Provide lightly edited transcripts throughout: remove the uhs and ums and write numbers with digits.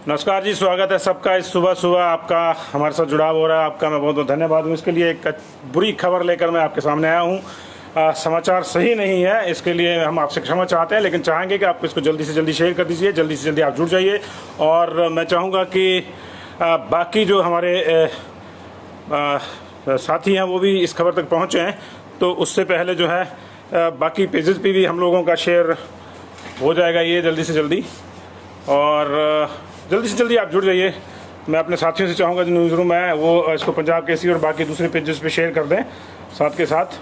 नमस्कार जी, स्वागत है सबका। इस सुबह सुबह आपका हमारे साथ जुड़ाव हो रहा है, आपका मैं बहुत बहुत धन्यवाद हूँ। इसके लिए एक बुरी खबर लेकर मैं आपके सामने आया हूँ। समाचार सही नहीं है, इसके लिए हम आपसे क्षमा चाहते हैं, लेकिन चाहेंगे कि आप इसको जल्दी से जल्दी शेयर कर दीजिए, जल्दी से जल्दी आप जुड़ जाइए। और मैं चाहूँगा कि बाकी जो हमारे साथी हैं वो भी इस खबर तक पहुँचे हैं, तो उससे पहले जो है बाकी पेजेस पे भी हम लोगों का शेयर हो जाएगा ये जल्दी से जल्दी। और जल्दी से जल्दी आप जुड़ जाइए। मैं अपने साथियों से चाहूँगा जो न्यूज़ रूम है वो इसको पंजाब केसरी और बाकी दूसरे पेजेस पे शेयर कर दें साथ के साथ।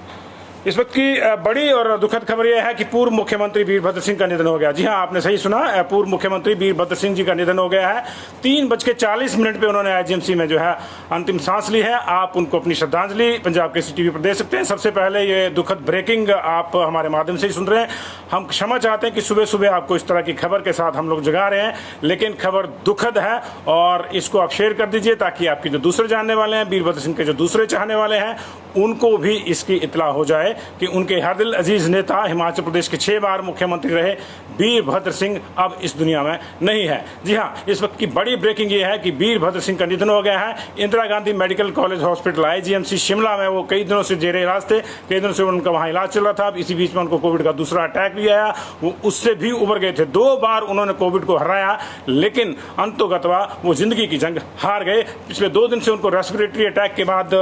इस वक्त की बड़ी और दुखद खबर यह है कि पूर्व मुख्यमंत्री वीरभद्र सिंह का निधन हो गया। जी हाँ, आपने सही सुना, पूर्व मुख्यमंत्री वीरभद्र सिंह जी का निधन हो गया है। 3:40 पे उन्होंने आईजीएमसी में जो है अंतिम सांस ली है। आप उनको अपनी श्रद्धांजलि पंजाब केसरी टीवी पर दे सकते हैं। सबसे पहले ये दुखद ब्रेकिंग आप हमारे माध्यम से ही सुन रहे हैं। हम क्षमा चाहते हैं कि सुबह सुबह आपको इस तरह की खबर के साथ हम लोग जगा रहे हैं, लेकिन खबर दुखद है और इसको आप शेयर कर दीजिए ताकि आपके जो दूसरे जानने वाले हैं, वीरभद्र सिंह के जो दूसरे चाहने वाले हैं, उनको भी इसकी इत्तला हो जाए कि उनके हर दिल अजीज नेता, हिमाचल प्रदेश के 6 बार मुख्यमंत्री रहे वीरभद्र सिंह अब इस दुनिया में नहीं है। जी हाँ, इस वक्त की बड़ी ब्रेकिंग ये है कि वीरभद्र सिंह का निधन हो गया है। Indira Gandhi medical college hospital IGMC Shimla में वो कई दिनों से जेरे इलाज थे, कई दिनों से उनका वहाँ इलाज चल रहा था। अब इसी बीच में उनको कोविड का दूसरा अटैक भी आया, वो उससे भी उबर गए थे। 2 बार उन्होंने कोविड को हराया, लेकिन अंततः वो जिंदगी की जंग हार गए। पिछले 2 दिन से उनको रेस्पिरेटरी अटैक के बाद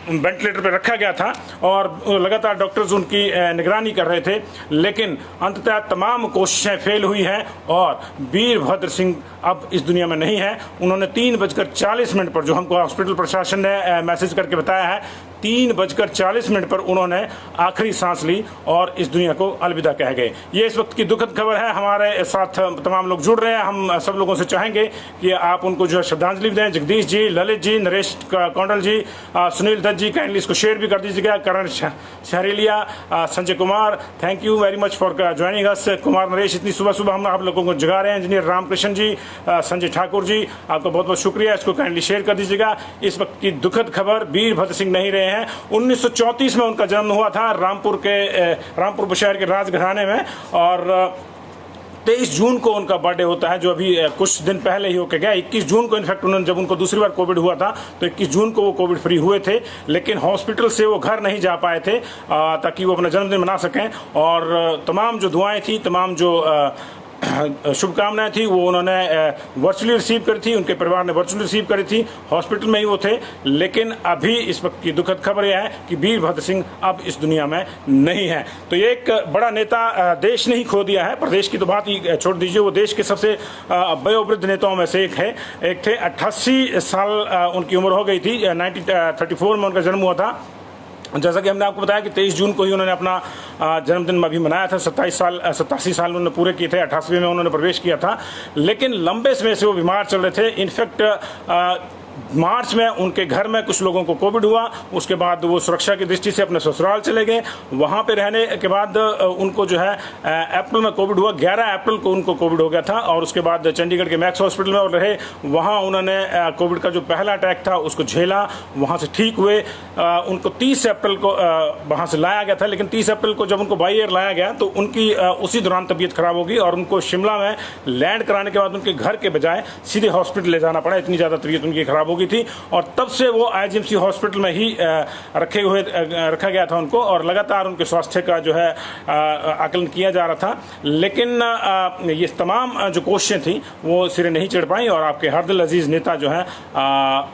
वेंटिलेटर पर रखा गया था और लगातार डॉक्टर्स उनकी निगरानी कर रहे थे, लेकिन अंततः तमाम कोशिशें फेल हुई हैं और वीरभद्र सिंह अब इस दुनिया में नहीं है। उन्होंने 3:40 पर, जो हमको हॉस्पिटल प्रशासन ने मैसेज करके बताया है, 3:40 पर उन्होंने आखिरी सांस ली और इस दुनिया को अलविदा कह गए। ये इस वक्त की दुखद खबर है। हमारे साथ तमाम लोग जुड़ रहे हैं। हम सब लोगों से चाहेंगे कि आप उनको जो है श्रद्धांजलि दें। जगदीश जी, ललित जी, नरेश कौंडल जी, सुनील दत्त जी, काइंडली इसको शेयर भी कर दीजिएगा। Karan Shaharelia, Sanjay Kumar, thank you very much for joining us. Kumar Naresh, इतनी सुबह सुबह हम आप लोगों को जगा रहे हैं। इंजीनियर रामकृष्ण जी, संजय ठाकुर जी, आपका बहुत बहुत शुक्रिया। इसको काइंडली शेयर कर दीजिएगा। इस वक्त की दुखद खबर, वीरभद्र सिंह नहीं रहे हैं। 1934 में उनका जन्म हुआ था रामपुर शहर के राजघराने में, और 23 जून को उनका बर्थडे होता है, जो अभी कुछ दिन पहले ही होके गया। 21 जून को इनफैक्ट उन्होंने, जब उनको दूसरी बार कोविड हुआ था तो 21 जून को वो कोविड फ्री हुए थे, लेकिन हॉस्पिटल से वो घर नहीं जा पाए थे ताकि वो अपना जन्मदिन मना सकें। और तमाम जो दुआएं थी, तमाम जो शुभकामनाएं थी, वो उन्होंने वर्चुअली रिसीव करी थी, उनके परिवार ने वर्चुअली रिसीव करी थी। हॉस्पिटल में ही वो थे, लेकिन अभी इस वक्त की दुखद खबर यह है कि वीरभद्र सिंह अब इस दुनिया में नहीं है। तो ये एक बड़ा नेता देश ने ही खो दिया है। प्रदेश की तो बात ही छोड़ दीजिए, वो देश के सबसे वयोवृद्ध नेताओं में से एक थे। 88 साल उनकी उम्र हो गई थी। 1934 में उनका जन्म हुआ था। जैसा कि हमने आपको बताया कि 23 जून को ही उन्होंने अपना जन्मदिन अभी मनाया था। 87 साल उन्होंने पूरे किए थे। 88वें में उन्होंने प्रवेश किया था, लेकिन लंबे समय से वो बीमार चल रहे थे। इनफैक्ट मार्च में उनके घर में कुछ लोगों को कोविड हुआ। उसके बाद वो सुरक्षा की दृष्टि से अपने ससुराल चले गए। वहाँ पे रहने के बाद उनको जो है अप्रैल में कोविड हुआ। 11 अप्रैल को उनको कोविड हो गया था और उसके बाद चंडीगढ़ के मैक्स हॉस्पिटल में रहे। वहाँ उन्होंने कोविड का जो पहला अटैक था उसको झेला, वहाँ से ठीक हुए। उनको 30 अप्रैल को वहाँ से लाया गया था, लेकिन 30 अप्रैल को जब उनको बाई एयर लाया गया तो उनकी उसी दौरान तबीयत खराब होगी और उनको शिमला में लैंड कराने के बाद उनके घर के बजाय सीधे हॉस्पिटल ले जाना पड़ा। इतनी ज़्यादा तबीयत उनकी खराब हो गई थी और तब से वो आईजीएमसी हॉस्पिटल में ही रखा गया था उनको, और लगातार उनके स्वास्थ्य का जो है आकलन किया जा रहा था। लेकिन ये तमाम जो कोशिशें थी वो सिरे नहीं चढ़ पाई और आपके हर दिल अजीज नेता जो है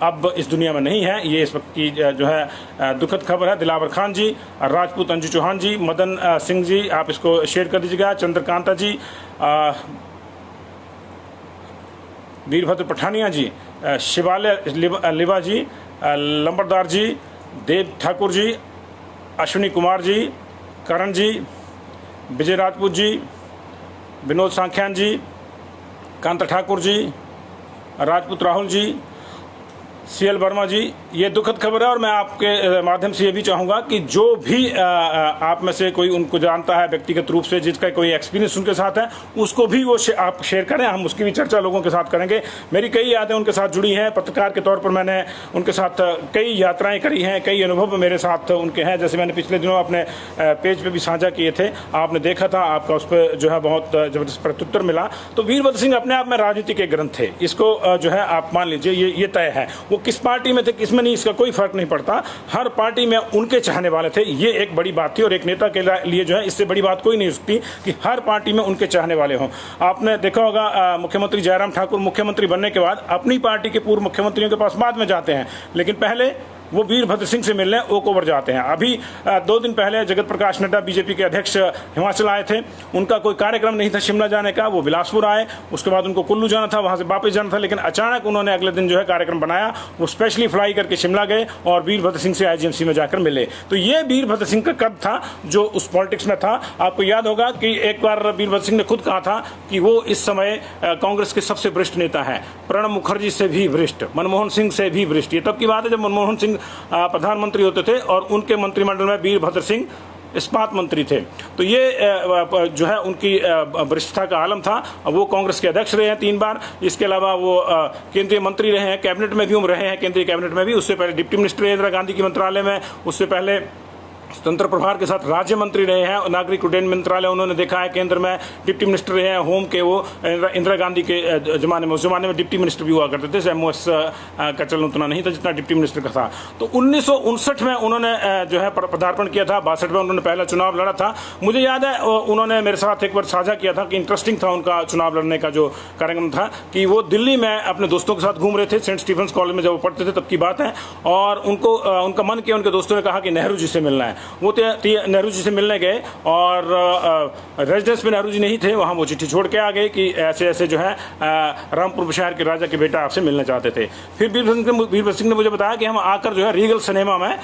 अब इस दुनिया में नहीं है। ये इस वक्त की जो है दुखद खबर है। दिलावर खान जी, राजपूत अंजू चौहान जी, मदन सिंह जी, आप इसको शेयर कर दीजिएगा। चंद्रकांता जी, वीरभद्र पठानिया जी, शिवालय लिवा जी, लंबरदार जी, देव ठाकुर जी, अश्विनी कुमार जी, करण जी, विजय राजपूत जी, विनोद सांख्यान जी, कांता ठाकुर जी, राजपूत राहुल जी, CL वर्मा जी, ये दुखद खबर है और मैं आपके माध्यम से ये भी चाहूँगा कि जो भी आप में से कोई उनको जानता है व्यक्तिगत रूप से, जिसका कोई एक्सपीरियंस उनके साथ है, उसको भी वो आप शेयर करें। हम उसकी भी चर्चा लोगों के साथ करेंगे। मेरी कई यादें उनके साथ जुड़ी हैं। पत्रकार के तौर पर मैंने उनके साथ कई यात्राएँ करी हैं, कई अनुभव मेरे साथ उनके हैं। जैसे मैंने पिछले दिनों अपने पेज पर भी साझा किए थे, आपने देखा था, आपका उस पर जो है बहुत ज़बरदस्त प्रत्युत्तर मिला। तो वीरभद्र सिंह अपने आप में राजनीति के ग्रंथ थे, इसको जो है आप मान लीजिए, ये तय है। वो किस पार्टी में थे, किस में नहीं, इसका कोई फर्क नहीं पड़ता। हर पार्टी में उनके चाहने वाले थे। ये एक बड़ी बात थी और एक नेता के लिए जो है इससे बड़ी बात कोई नहीं हो सकती कि हर पार्टी में उनके चाहने वाले हों। आपने देखा होगा मुख्यमंत्री जयराम ठाकुर मुख्यमंत्री बनने के बाद अपनी पार्टी के पूर्व मुख्यमंत्रियों के पास बाद में जाते हैं, लेकिन पहले वो वीरभद्र सिंह से मिलने ओक ओवर जाते हैं। अभी 2 दिन पहले जगत प्रकाश नड्डा बीजेपी के अध्यक्ष हिमाचल आए थे। उनका कोई कार्यक्रम नहीं था शिमला जाने का, वो बिलासपुर आए। उसके बाद उनको कुल्लू जाना था, वहाँ से वापस जाना था, लेकिन अचानक उन्होंने अगले दिन जो है कार्यक्रम बनाया। वो स्पेशली फ्लाई करके शिमला गए और वीरभद्र सिंह से IGMC में जाकर मिले। तो ये वीरभद्र सिंह का कद था जो उस पॉलिटिक्स में था। आपको याद होगा कि एक बार वीरभद्र सिंह ने खुद कहा था कि वो इस समय कांग्रेस के सबसे वरिष्ठ नेता हैं, प्रणब मुखर्जी से भी वरिष्ठ, मनमोहन सिंह से भी वरिष्ठ। ये तब की बात है जब मनमोहन सिंह प्रधानमंत्री होते थे और उनके मंत्रिमंडल में वीरभद्र सिंह इस्पात मंत्री थे। तो ये जो है उनकी वरिष्ठता का आलम था। वो कांग्रेस के अध्यक्ष रहे हैं 3 बार। इसके अलावा वो केंद्रीय मंत्री रहे हैं, कैबिनेट में भी रहे हैं, केंद्रीय कैबिनेट में भी। उससे पहले डिप्टी मिनिस्टर इंदिरा गांधी की मंत्रालय में, उससे पहले स्वतंत्र प्रभार के साथ राज्य मंत्री रहे हैं और नागरिक उड्डयन मंत्रालय उन्होंने देखा है। केंद्र में डिप्टी मिनिस्टर रहे हैं होम के, वो इंदिरा गांधी के ज़माने में, उस ज़माने में डिप्टी मिनिस्टर भी हुआ करते थे। MOS का चलन उतना नहीं था जितना डिप्टी मिनिस्टर का था। तो 1959 में उन्होंने जो है पदार्पण किया था। 62 में उन्होंने पहला चुनाव लड़ा था। मुझे याद है उन्होंने मेरे साथ एक बार साझा किया था कि इंटरेस्टिंग था उनका चुनाव लड़ने का जो कार्यक्रम था, कि वो दिल्ली में अपने दोस्तों के साथ घूम रहे थे, सेंट स्टीफेंस कॉलेज में जब वो पढ़ते थे तब की बात है। और उनको उनका मन किया, उनके दोस्तों ने कहा कि नेहरू जी से मिलना है। वो नेहरू जी से मिलने गए और रेजिडेंस में नेहरू जी नहीं थे, वहाँ वो चिट्ठी छोड़ के आ गए कि ऐसे ऐसे जो है रामपुर शहर के राजा के बेटा आपसे मिलना चाहते थे। फिर वीरभद्र सिंह ने मुझे बताया कि हम आकर जो है रीगल सिनेमा में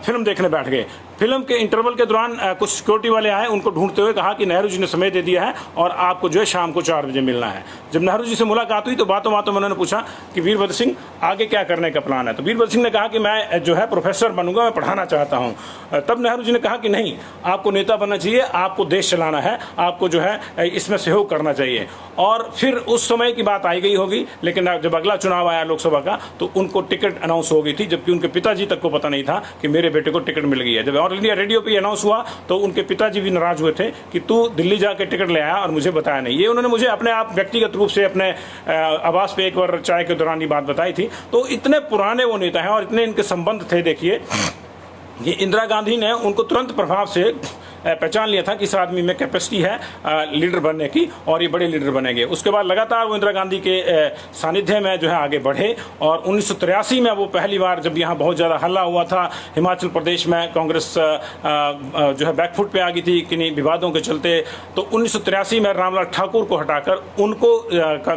फिल्म देखने बैठ गए। फिल्म के इंटरवल के दौरान कुछ सिक्योरिटी वाले आए, उनको ढूंढते हुए कहा कि नेहरू जी ने समय दे दिया है और आपको जो है शाम को 4 बजे मिलना है। जब नेहरू जी से मुलाकात हुई तो बातों बातों में उन्होंने पूछा कि वीरभद्र सिंह आगे क्या करने का प्लान है। तो वीरभद्र सिंह ने कहा कि मैं जो है प्रोफेसर बनूंगा, मैं पढ़ाना चाहता हूँ। तब नेहरू जी ने कहा कि नहीं, आपको नेता बनना चाहिए, आपको देश चलाना है, आपको जो है इसमें सहयोग करना चाहिए। और फिर उस समय की बात आई गई होगी, लेकिन जब अगला चुनाव आया लोकसभा का तो उनको टिकट अनाउंस हो गई थी, जबकि उनके पिताजी तक को पता नहीं था कि मेरे बेटे को टिकट मिल गई है। जब ऑल इंडिया रेडियो पे अनाउंस हुआ तो उनके पिताजी भी नाराज हुए थे कि तू दिल्ली जाके टिकट ले आया और मुझे बताया नहीं। ये उन्होंने मुझे अपने आप व्यक्तिगत रूप से अपने आवास पे एक बार चाय के दौरान ये बात बताई थी। तो इतने पुराने वो नेता हैं और इतने इनके संबंध थे। देखिए, ये इंदिरा गांधी ने उनको तुरंत प्रभाव से पहचान लिया था कि इस आदमी में कैपेसिटी है लीडर बनने की और ये बड़े लीडर बनेंगे। उसके बाद लगातार वो इंदिरा गांधी के सानिध्य में जो है आगे बढ़े और 1983 में वो पहली बार जब यहाँ बहुत ज़्यादा हल्ला हुआ था, हिमाचल प्रदेश में कांग्रेस जो है बैकफुट पे आ गई थी किन्हीं विवादों के चलते, तो 1983 में रामलाल ठाकुर को हटाकर उनको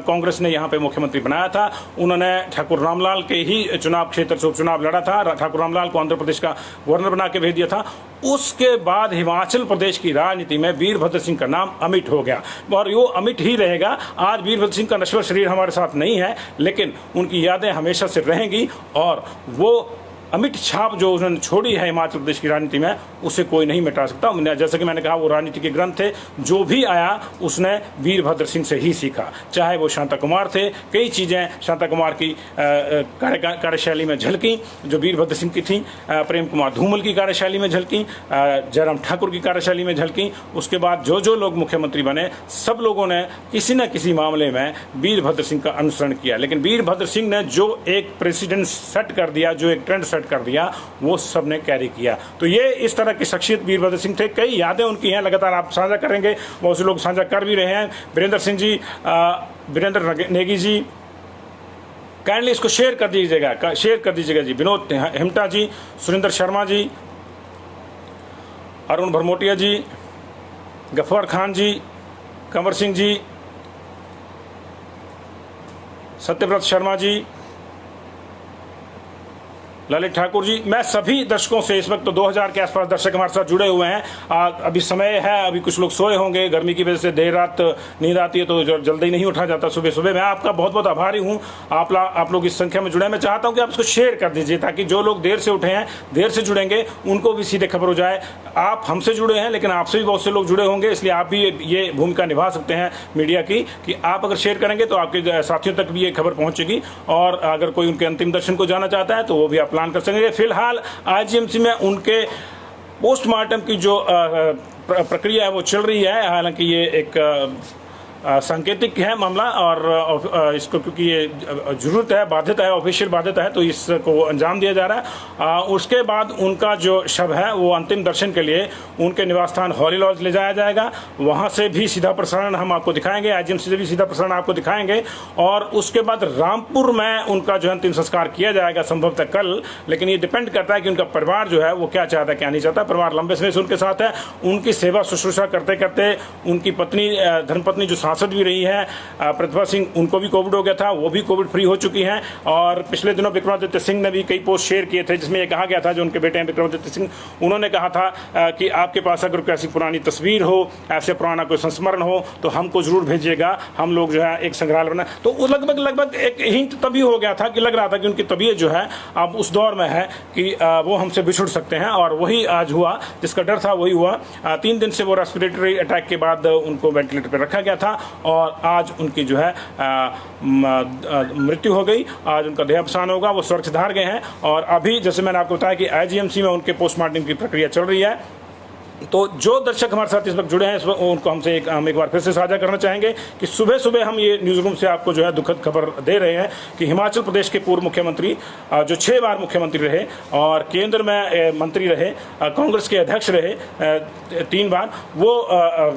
कांग्रेस ने यहाँ पे मुख्यमंत्री बनाया था। उन्होंने ठाकुर रामलाल के ही चुनाव क्षेत्र से उपचुनाव लड़ा था। ठाकुर रामलाल को आंध्र प्रदेश का गवर्नर बना के भेज दिया था। उसके बाद हिमाचल प्रदेश की राजनीति में वीरभद्र सिंह का नाम अमिट हो गया और वो अमिट ही रहेगा। आज वीरभद्र सिंह का नश्वर शरीर हमारे साथ नहीं है, लेकिन उनकी यादें हमेशा से रहेंगी और वो अमिट छाप जो उन्होंने छोड़ी है हिमाचल प्रदेश की राजनीति में, उसे कोई नहीं मिटा सकता। जैसा कि मैंने कहा, वो राजनीति के ग्रंथ थे। जो भी आया उसने वीरभद्र सिंह से ही सीखा, चाहे वो शांता कुमार थे। कई चीज़ें शांता कुमार की कार्यशैली में झलकी जो वीरभद्र सिंह की थी, प्रेम कुमार धूमल की कार्यशैली में झलकी, जयराम ठाकुर की कार्यशैली में झलकी। उसके बाद जो लोग मुख्यमंत्री बने, सब लोगों ने किसी न किसी मामले में वीरभद्र सिंह का अनुसरण किया। लेकिन वीरभद्र सिंह ने जो एक प्रेसिडेंट सेट कर दिया, जो एक ट्रेंड कर दिया, वो सब ने कैरी किया। तो ये इस तरह की शख्सियत वीरभद्र सिंह थे। कई यादें उनकी हैं, लगातार आप साझा करेंगे, बहुत से लोग साझा कर भी रहे हैं। वीरेंद्र सिंह जी, वीरेंद्र नेगी जी, काइंडली इसको शेयर कर दीजिएगा जी। विनोद हिमटा जी, सुरेंद्र शर्मा जी, अरुण भरमोटिया जी, गफर खान जी, कंवर सिंह जी, सत्यव्रत शर्मा जी, ललित ठाकुर जी। मैं सभी दर्शकों से, इस वक्त तो 2000 के आसपास दर्शक हमारे साथ जुड़े हुए हैं। अभी समय है, अभी कुछ लोग सोए होंगे, गर्मी की वजह से देर रात नींद आती है तो जल्दी नहीं उठा जाता सुबह सुबह। मैं आपका बहुत बहुत आभारी हूँ, आप लोग इस संख्या में जुड़े हैं। मैं चाहता हूँ कि आप इसको शेयर कर दीजिए ताकि जो लोग देर से उठे हैं, देर से जुड़ेंगे, उनको भी सीधे खबर हो जाए। आप हमसे जुड़े हैं लेकिन आपसे भी बहुत से लोग जुड़े होंगे, इसलिए आप भी ये भूमिका निभा सकते हैं मीडिया की कि आप अगर शेयर करेंगे तो आपके साथियों तक भी ये खबर पहुंचेगी। और अगर कोई उनके अंतिम दर्शन को जाना चाहता है तो वो भी आप प्लान कर सकेंगे। फिलहाल आईजीएमसी में उनके पोस्टमार्टम की जो प्रक्रिया है वो चल रही है। हालांकि ये एक सांकेतिक है मामला और इसको क्योंकि ये जरूरत है, बाध्यता है, ऑफिशियल बाध्यता है, तो इसको अंजाम दिया जा रहा है। उसके बाद उनका जो शव है वो अंतिम दर्शन के लिए उनके निवास स्थान हॉली लॉज ले जाया जाएगा। वहाँ से भी सीधा प्रसारण हम आपको दिखाएंगे, आईजीएमसी से भी सीधा प्रसारण आपको दिखाएंगे। और उसके बाद रामपुर में उनका जो अंतिम संस्कार किया जाएगा, संभवतः कल। लेकिन ये डिपेंड करता है कि उनका परिवार जो है वो क्या चाहता है, क्या नहीं चाहता। परिवार लंबे समय से उनके साथ है, उनकी सेवा शुश्रूषा करते करते उनकी पत्नी, धर्मपत्नी जो सांसद भी रही है प्रतिभा सिंह, उनको भी कोविड हो गया था, वो भी कोविड फ्री हो चुकी हैं। और पिछले दिनों विक्रमादित्य सिंह ने भी कई पोस्ट शेयर किए थे जिसमें ये कहा गया था, जो उनके बेटे हैं विक्रमादित्य सिंह, उन्होंने कहा था कि आपके पास अगर कोई ऐसी पुरानी तस्वीर हो, ऐसे पुराना कोई संस्मरण हो तो हमको जरूर भेजिएगा, हम लोग जो है एक संग्रहालय बना। तो वो लगभग एक हिंट तभी हो गया था कि लग रहा था कि उनकी तबीयत जो है अब उस दौर में है कि वो हमसे बिछुड़ सकते हैं। और वही आज हुआ, जिसका डर था वही हुआ। 3 दिन से वो रेस्पिरेटरी अटैक के बाद उनको वेंटिलेटर पर रखा गया था और आज उनकी जो है मृत्यु हो गई। आज उनका देहावसान होगा। वो स्वर्ग सिधार गए हैं और अभी जैसे मैंने आपको बताया कि आईजीएमसी में उनके पोस्टमार्टम की प्रक्रिया चल रही है। तो जो दर्शक हमारे साथ इस वक्त जुड़े हैं इस वक्त उनको हम एक बार फिर से साझा करना चाहेंगे कि सुबह सुबह हम ये न्यूज़ रूम से आपको जो है दुखद खबर दे रहे हैं कि हिमाचल प्रदेश के पूर्व मुख्यमंत्री, जो 6 बार मुख्यमंत्री रहे और केंद्र में मंत्री रहे, कांग्रेस के अध्यक्ष रहे 3 बार, वो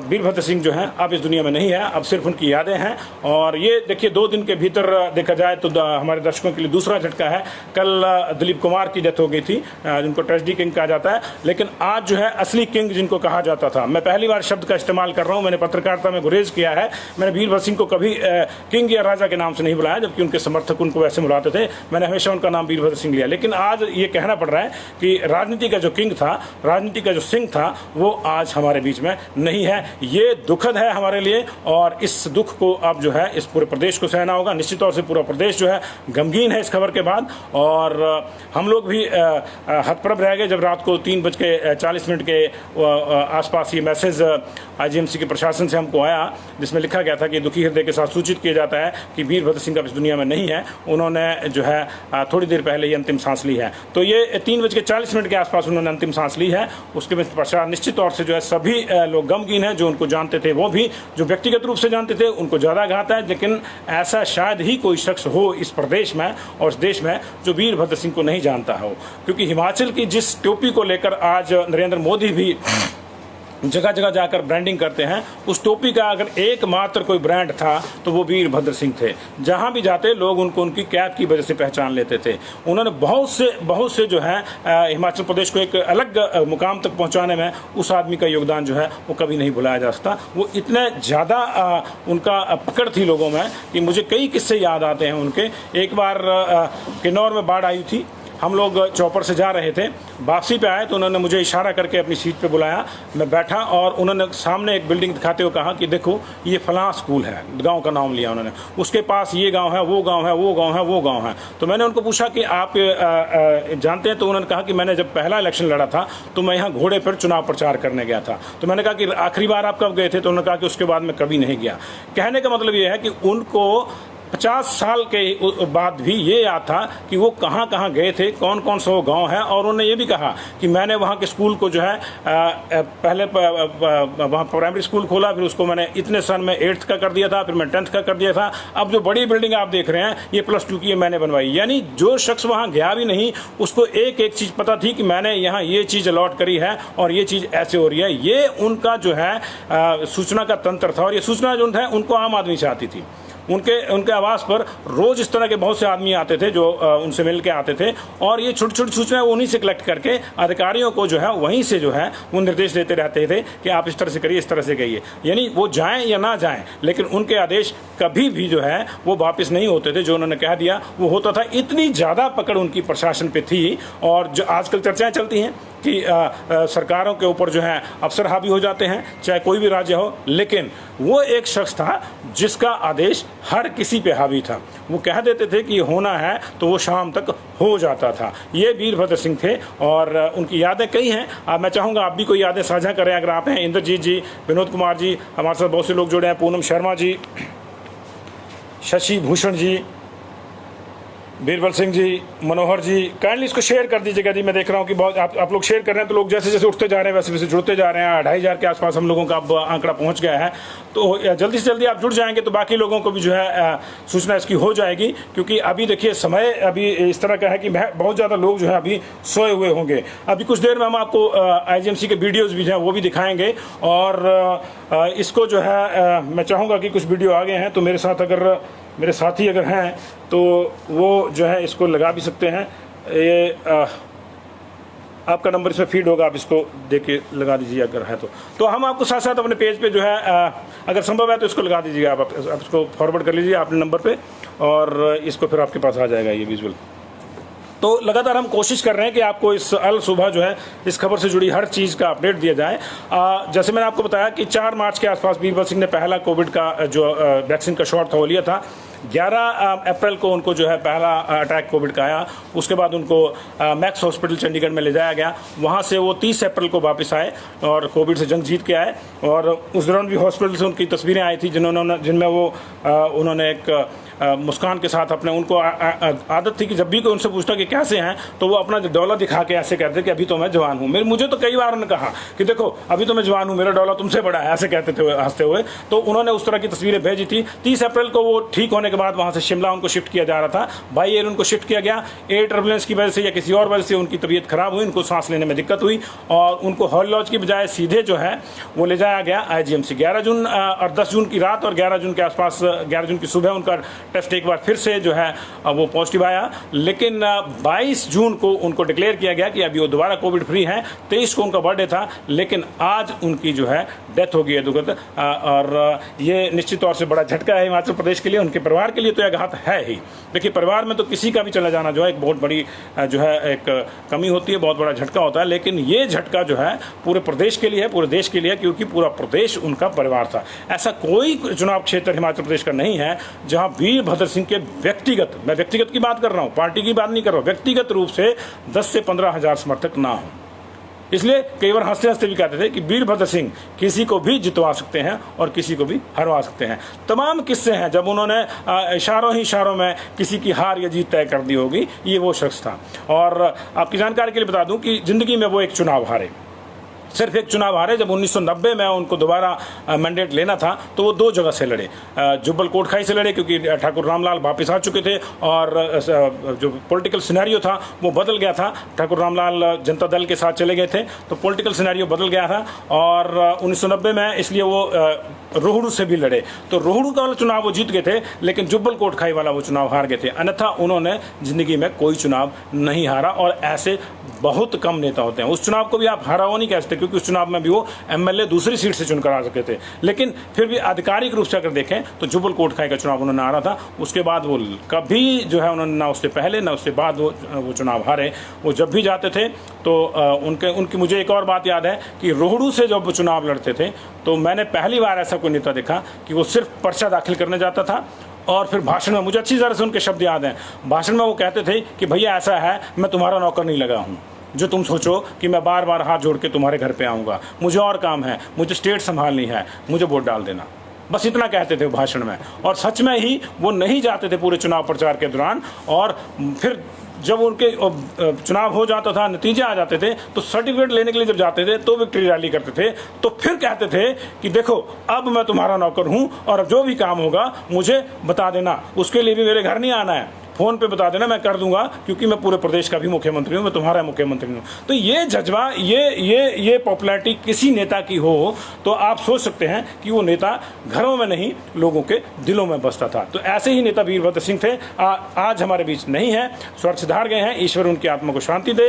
वीरभद्र सिंह जो हैं अब इस दुनिया में नहीं है। अब सिर्फ उनकी यादें हैं। और ये देखिए 2 दिन के भीतर देखा जाए तो हमारे दर्शकों के लिए दूसरा झटका है। कल दिलीप कुमार की डेथ हो गई थी, जिनको ट्रेजेडी किंग कहा जाता है, लेकिन आज जो है असली किंग जिनको कहा जाता था, मैं पहली बार शब्द का इस्तेमाल कर रहा हूं, मैंने पत्रकारिता में गुरेज किया है। मैंने वीरभद्र सिंह को कभी किंग या राजा के नाम से नहीं बुलाया, जबकि उनके समर्थक उनको वैसे बुलाते थे। मैंने हमेशा उनका नाम वीरभद्र सिंह लिया। लेकिन आज ये कहना पड़ रहा है कि राजनीति का जो किंग था, राजनीति का जो सिंह था, वो आज हमारे बीच में नहीं है। ये दुखद है हमारे लिए और इस दुख को अब जो है इस पूरे प्रदेश को सहना होगा। निश्चित तौर से पूरा प्रदेश जो है गमगीन है इस खबर के बाद। और हम लोग भी हतप्रभ रह गए जब रात को 3:40 के आसपास ये मैसेज आईजीएमसी के प्रशासन से हमको आया, जिसमें लिखा गया था कि दुखी हृदय के साथ सूचित किया जाता है कि वीरभद्र सिंह अब इस दुनिया में नहीं है। उन्होंने जो है थोड़ी देर पहले ही अंतिम सांस ली है। तो ये 3:40 के आसपास उन्होंने अंतिम सांस ली है। उसके पश्चात निश्चित तौर से जो है सभी लोग गमगीन हैं। जो उनको जानते थे वो भी, जो व्यक्तिगत रूप से जानते थे उनको ज़्यादा घात है। लेकिन ऐसा शायद ही कोई शख्स हो इस प्रदेश में और इस देश में जो वीरभद्र सिंह को नहीं जानता हो, क्योंकि हिमाचल की जिस टोपी को लेकर आज नरेंद्र मोदी भी जगह जगह जाकर ब्रांडिंग करते हैं, उस टोपी का अगर एकमात्र कोई ब्रांड था तो वो वीरभद्र सिंह थे। जहां भी जाते लोग उनको उनकी कैप की वजह से पहचान लेते थे। उन्होंने बहुत से जो है हिमाचल प्रदेश को एक अलग मुकाम तक पहुंचाने में उस आदमी का योगदान जो है वो कभी नहीं भुलाया जा सकता। वो इतने ज़्यादा उनका पकड़ थी लोगों में कि मुझे कई किस्से याद आते हैं उनके। एक बार किन्नौर में बाढ़ आई थी, हम लोग चौपर से जा रहे थे, वापसी पे आए तो उन्होंने मुझे इशारा करके अपनी सीट पे बुलाया। मैं बैठा और उन्होंने सामने एक बिल्डिंग दिखाते हुए कहा कि देखो ये फलां स्कूल है, गांव का नाम लिया उन्होंने, उसके पास ये गांव है, वो गांव है, वो गांव है, वो गांव है। तो मैंने उनको पूछा कि आप जानते हैं? तो उन्होंने कहा कि मैंने जब पहला इलेक्शन लड़ा था तो मैं यहाँ घोड़े पर चुनाव प्रचार करने गया था। तो मैंने कहा कि आखिरी बार आप कब गए थे? तो उन्होंने कहा कि उसके बाद मैं कभी नहीं गया। कहने का मतलब ये है कि उनको 50 साल के बाद भी ये याद था कि वो कहाँ कहाँ गए थे, कौन कौन सा वो गाँव है। और उन्होंने ये भी कहा कि मैंने वहाँ के स्कूल को जो है पहले वहाँ प्राइमरी स्कूल खोला, फिर उसको मैंने इतने सन में 8th का कर दिया था, फिर मैं 10th का कर दिया था। अब जो बड़ी बिल्डिंग आप देख रहे हैं ये +2 की मैंने बनवाई। यानी जो शख्स वहाँ गया भी नहीं उसको एक एक चीज़ पता थी कि मैंने यहाँ ये चीज़ अलॉट करी है और ये चीज़ ऐसे हो रही है। ये उनका जो है सूचना का तंत्र था और ये सूचना जो है उनको आम आदमी से आती थी। उनके आवास पर रोज इस तरह के बहुत से आदमी आते थे जो उनसे मिल के आते थे, और ये छोटी छोटी सूचनाएं उन्हीं से कलेक्ट करके अधिकारियों को जो है वहीं से जो है वो निर्देश देते रहते थे कि आप इस तरह से करिए, इस तरह से कहिए। यानी वो जाएं या ना जाएं, लेकिन उनके आदेश कभी भी जो है वो वापस नहीं होते थे। जो उन्होंने कह दिया वो होता था। इतनी ज़्यादा पकड़ उनकी प्रशासन पे थी। और जो आजकल चर्चाएं चलती हैं कि सरकारों के ऊपर जो है अफसर हावी हो जाते हैं, चाहे कोई भी राज्य हो, लेकिन वो एक शख्स था जिसका आदेश हर किसी पे हावी था। वो कह देते थे कि होना है तो वो शाम तक हो जाता था। ये वीरभद्र सिंह थे और उनकी यादें कई हैं। मैं चाहूँगा आप भी कोई यादें साझा करें अगर आप हैं। इंद्रजीत जी, विनोद कुमार जी, हमारे साथ बहुत से लोग जुड़े हैं, पूनम शर्मा जी, शशि भूषण जी, बीरबल सिंह जी, मनोहर जी, काइंडली इसको शेयर कर दीजिएगा जी। मैं देख रहा हूँ कि बहुत आप लोग शेयर कर रहे हैं, तो लोग जैसे जैसे उठते जा रहे हैं वैसे वैसे जुड़ते जा रहे हैं। 2500 के आसपास हम लोगों का अब आंकड़ा पहुँच गया है। तो जल्दी से जल्दी आप जुड़ जाएंगे तो बाकी लोगों को भी जो है सूचना इसकी हो जाएगी। क्योंकि अभी देखिए समय अभी इस तरह का है कि बहुत ज़्यादा लोग जो है अभी सोए हुए होंगे। अभी कुछ देर में हम आपको IGMC के वीडियोज़ भी जो हैं वो भी दिखाएँगे। और इसको जो है मैं चाहूँगा कि कुछ वीडियो आ गए हैं, तो मेरे साथी अगर हैं तो वो जो है इसको लगा भी सकते हैं। ये आपका नंबर इसमें फीड होगा, आप इसको देख के लगा दीजिए अगर है तो हम आपको साथ साथ अपने पेज पे जो है अगर संभव है तो इसको लगा दीजिएगा। आप इसको फॉरवर्ड कर लीजिए अपने नंबर पे और इसको फिर आपके पास आ जाएगा ये विजुअल। तो लगातार हम कोशिश कर रहे हैं कि आपको इस अल सुबह जो है इस खबर से जुड़ी हर चीज़ का अपडेट दिया जाए। जैसे मैंने आपको बताया कि 4 मार्च के आसपास बीरबल सिंह ने पहला कोविड का जो वैक्सीन का शॉट था वो लिया था। 11 अप्रैल को उनको जो है पहला अटैक कोविड का आया। उसके बाद उनको मैक्स हॉस्पिटल चंडीगढ़ में ले जाया गया। वहाँ से वो 30 अप्रैल को वापस आए और कोविड से जंग जीत के आए। और उस दौरान भी हॉस्पिटल से उनकी तस्वीरें आई थी जिनमें वो उन्होंने एक मुस्कान के साथ अपने उनको आदत थी कि जब भी कोई उनसे पूछता कि कैसे हैं तो वो अपना डॉलर दिखा के ऐसे कहते कि अभी तो मैं जवान हूँ। मुझे तो कई बार उन्होंने कहा कि देखो अभी तो मैं जवान हूँ, मेरा डॉलर तुमसे बड़ा है, ऐसे कहते थे हंसते हुए। तो उन्होंने उस तरह की तस्वीरें भेजी थी। 30 अप्रैल को वो ठीक होने के बाद वहाँ से शिमला उनको शिफ्ट किया जा रहा था। बाई एयर उनको शिफ्ट किया गया। एयर टर्बुलेंस की वजह से या किसी और वजह से उनकी तबीयत खराब हुई, उनको सांस लेने में दिक्कत हुई और उनको हॉल लॉज की बजाय सीधे जो है वो ले जाया गया IGMC। 11 जून और 10 जून की रात और 11 जून के आसपास 11 जून की सुबह उनका टेस्ट एक बार फिर से जो है वो पॉजिटिव आया। लेकिन 22 जून को उनको डिक्लेयर किया गया कि अभी वो दोबारा कोविड फ्री हैं। 23 को उनका बर्थडे था, लेकिन आज उनकी जो है डेथ हो गई है दुखद। और ये निश्चित तौर से बड़ा झटका है हिमाचल प्रदेश के लिए, उनके परिवार के लिए तो यह घात है ही। देखिए परिवार में तो किसी का भी चला जाना जो है एक बहुत बड़ी जो है एक कमी होती है, बहुत बड़ा झटका होता है। लेकिन ये झटका जो है पूरे प्रदेश के लिए है, पूरे देश के लिए, क्योंकि पूरा प्रदेश उनका परिवार था। ऐसा कोई चुनाव क्षेत्र हिमाचल प्रदेश का नहीं है जहां वीरभद्र सिंह के व्यक्तिगत, मैं व्यक्तिगत की बात कर रहा हूं, पार्टी की बात नहीं कर रहा हूं, व्यक्तिगत रूप से 10 से 15 हजार समर्थक ना हो। इसलिए कई बार हंसते हंसते भी कहते थे कि वीरभद्र सिंह किसी को भी जितवा सकते हैं और किसी को भी हरवा सकते हैं। तमाम किस्से हैं जब उन्होंने इशारों ही इशारों में किसी की हार या जीत तय कर दी होगी, ये वो शख्स था। और आपकी जानकारी के लिए बता दूं कि जिंदगी में वो एक चुनाव हारे, सिर्फ एक चुनाव हारे। जब 1990 में उनको दोबारा मैंडेट लेना था तो वो 2 जगह से लड़े। जुब्बल कोटखाई से लड़े क्योंकि ठाकुर रामलाल वापस आ चुके थे और जो पॉलिटिकल सिनेरियो था वो बदल गया था। ठाकुर रामलाल जनता दल के साथ चले गए थे तो पॉलिटिकल सिनेरियो बदल गया था। और 1990 में इसलिए वो रोहड़ू से भी लड़े। तो रोहड़ू का वाला चुनाव वो जीत गए थे, लेकिन जुब्बल कोटखाई वाला वो चुनाव हार गए थे। अन्यथा उन्होंने जिंदगी में कोई चुनाव नहीं हारा और ऐसे बहुत कम नेता होते हैं। उस चुनाव को भी आप हारा हुआ नहीं कह सकते क्योंकि उस चुनाव में भी वो MLA दूसरी सीट से चुनकर आ सके थे। लेकिन फिर भी आधिकारिक रूप से अगर देखें तो जुब्बल कोटखाई का चुनाव उन्होंने हारा था। उसके बाद वो कभी जो है उन्होंने ना उससे पहले ना उससे बाद वो चुनाव हारे। वो जब भी जाते थे तो उनकी मुझे एक और बात याद है कि रोहड़ू से जब वो चुनाव लड़ते थे तो मैंने पहली बार ऐसा कोई नेता देखा कि वो सिर्फ पर्चा दाखिल करने जाता था और फिर भाषण में, मुझे अच्छी तरह से उनके शब्द याद हैं, भाषण में वो कहते थे कि भैया ऐसा है, मैं तुम्हारा नौकर नहीं लगा हूँ जो तुम सोचो कि मैं बार बार हाथ जोड़ के तुम्हारे घर पे आऊँगा। मुझे और काम है, मुझे स्टेट संभालनी है, मुझे वोट डाल देना। बस इतना कहते थे भाषण में। और सच में ही वो नहीं जाते थे पूरे चुनाव प्रचार के दौरान। और फिर जब उनके चुनाव हो जाता था, नतीजे आ जाते थे, तो सर्टिफिकेट लेने के लिए जब जाते थे तो विक्ट्री रैली करते थे। तो फिर कहते थे कि देखो अब मैं तुम्हारा नौकर हूं और अब जो भी काम होगा मुझे बता देना, उसके लिए भी मेरे घर नहीं आना है। फ़ोन पे बता देना, मैं कर दूंगा, क्योंकि मैं पूरे प्रदेश का भी मुख्यमंत्री हूँ, मैं तुम्हारा मुख्यमंत्री हूँ। तो ये जज्बा, ये पॉपुलैरिटी किसी नेता की हो तो आप सोच सकते हैं कि वो नेता घरों में नहीं, लोगों के दिलों में बसता था। तो ऐसे ही नेता वीरभद्र सिंह थे। आज हमारे बीच नहीं है, स्वर्ग सिधार गए हैं, ईश्वर उनकी आत्मा को शांति दे।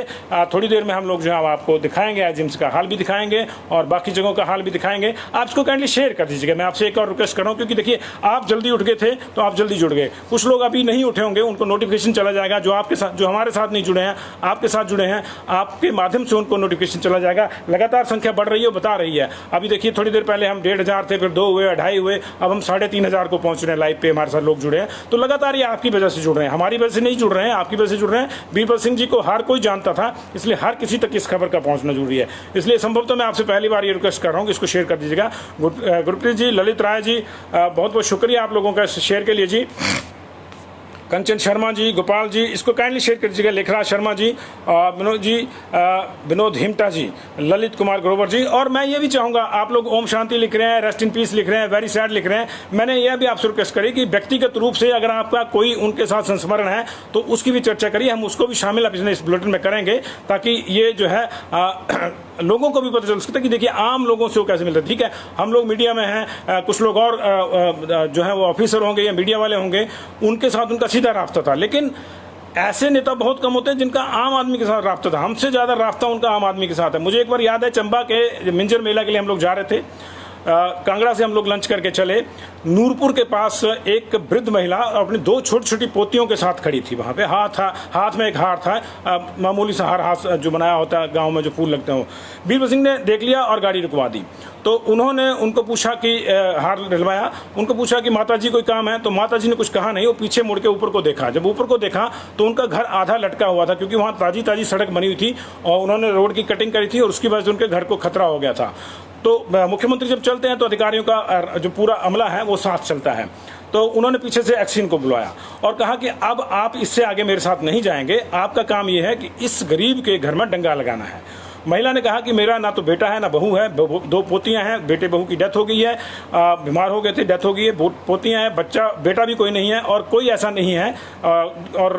थोड़ी देर में हम लोग जो है आपको दिखाएंगे, जिम्स का हाल भी दिखाएंगे और बाकी जगहों का हाल भी दिखाएंगे। आप इसको काइंडली शेयर कर दीजिएगा। मैं आपसे एक और रिक्वेस्ट कर रहा हूँ, क्योंकि देखिए आप जल्दी उठ गए थे तो आप जल्दी जुड़ गए, कुछ लोग अभी नहीं उठे होंगे, उनको नोटिफिकेशन चला जाएगा। जो आपके साथ, जो हमारे साथ नहीं जुड़े हैं, आपके साथ जुड़े हैं, आपके माध्यम से उनको नोटिफिकेशन चला जाएगा। लगातार संख्या बढ़ रही है, बता रही है। अभी देखिए थोड़ी देर पहले हम 1,500 थे, फिर 2 हुए, 2.5 हुए, अब हम 3,500 को पहुंच रहे हैं। लाइव पे हमारे साथ लोग जुड़े हैं। तो लगातार ये आपकी वजह से जुड़ रहे हैं, हमारी वजह से नहीं जुड़ रहे हैं, आपकी वजह से जुड़ रहे हैं। वीरभद्र सिंह जी को हर कोई जानता था, इसलिए हर किसी तक इस खबर का पहुंचना जरूरी है। इसलिए संभवतः मैं आपसे पहली बार ये रिक्वेस्ट कर रहा हूँ कि इसको शेयर कर दीजिएगा। गुरप्रीत जी, ललित राय जी, बहुत बहुत शुक्रिया आप लोगों का शेयर के लिए जी। कंचन शर्मा जी, गोपाल जी, इसको काइंडली शेयर कर दीजिएगा। लेखराज शर्मा जी, विनोद जी, विनोद हिमटा जी, ललित कुमार ग्रोवर जी। और मैं ये भी चाहूँगा, आप लोग ओम शांति लिख रहे हैं, रेस्ट इन पीस लिख रहे हैं, वेरी सैड लिख रहे हैं। मैंने यह भी आपसे रिक्वेस्ट करी कि व्यक्तिगत रूप से अगर आपका कोई उनके साथ संस्मरण है तो उसकी भी चर्चा करिए, हम उसको भी शामिल अपने इस बुलेटिन में करेंगे, ताकि ये जो है लोगों को भी पता चल सकता है कि देखिए आम लोगों से वो कैसे मिलते हैं। ठीक है, हम लोग मीडिया में हैं, कुछ लोग और जो है वो ऑफिसर होंगे या मीडिया वाले होंगे, उनके साथ उनका सीधा राब्ता था, लेकिन ऐसे नेता बहुत कम होते हैं जिनका आम आदमी के साथ राब्ता था। हमसे ज़्यादा राब्ता उनका आम आदमी के साथ है। मुझे एक बार याद है, चंबा के मिंजर मेला के लिए हम लोग जा रहे थे, कांगड़ा से हम लोग लंच करके चले। नूरपुर के पास एक वृद्ध महिला अपनी 2 छोटी छोटी पोतियों के साथ खड़ी थी। वहाँ पे हाथ में एक हार था, मामूली सा हार, हाथ जो बनाया होता है गांव में जो फूल लगते हो। वीरभद्र सिंह ने देख लिया और गाड़ी रुकवा दी। तो उन्होंने उनको पूछा कि हार दिलवाया, उनको पूछा कि माता जी कोई काम है, तो माता जी ने कुछ कहा नहीं। वो पीछे मुड़ के ऊपर को देखा। जब ऊपर को देखा तो उनका घर आधा लटका हुआ था, क्योंकि वहाँ ताजी ताजी सड़क बनी हुई थी और उन्होंने रोड की कटिंग करी थी और उसकी वजह से उनके घर को खतरा हो गया था। तो मुख्यमंत्री जब चलते हैं तो अधिकारियों का जो पूरा अमला है वो साथ चलता है। तो उन्होंने पीछे से एक्सिन को बुलाया और कहा कि अब आप इससे आगे मेरे साथ नहीं जाएंगे, आपका काम ये है कि इस गरीब के घर में डंगा लगाना है। महिला ने कहा कि मेरा ना तो बेटा है ना बहू है, 2 पोतियां हैं, बेटे बहू की डेथ हो गई है, बीमार हो गए थे, डेथ हो गई है, पोतियां हैं, बेटा भी कोई नहीं है और कोई ऐसा नहीं है, और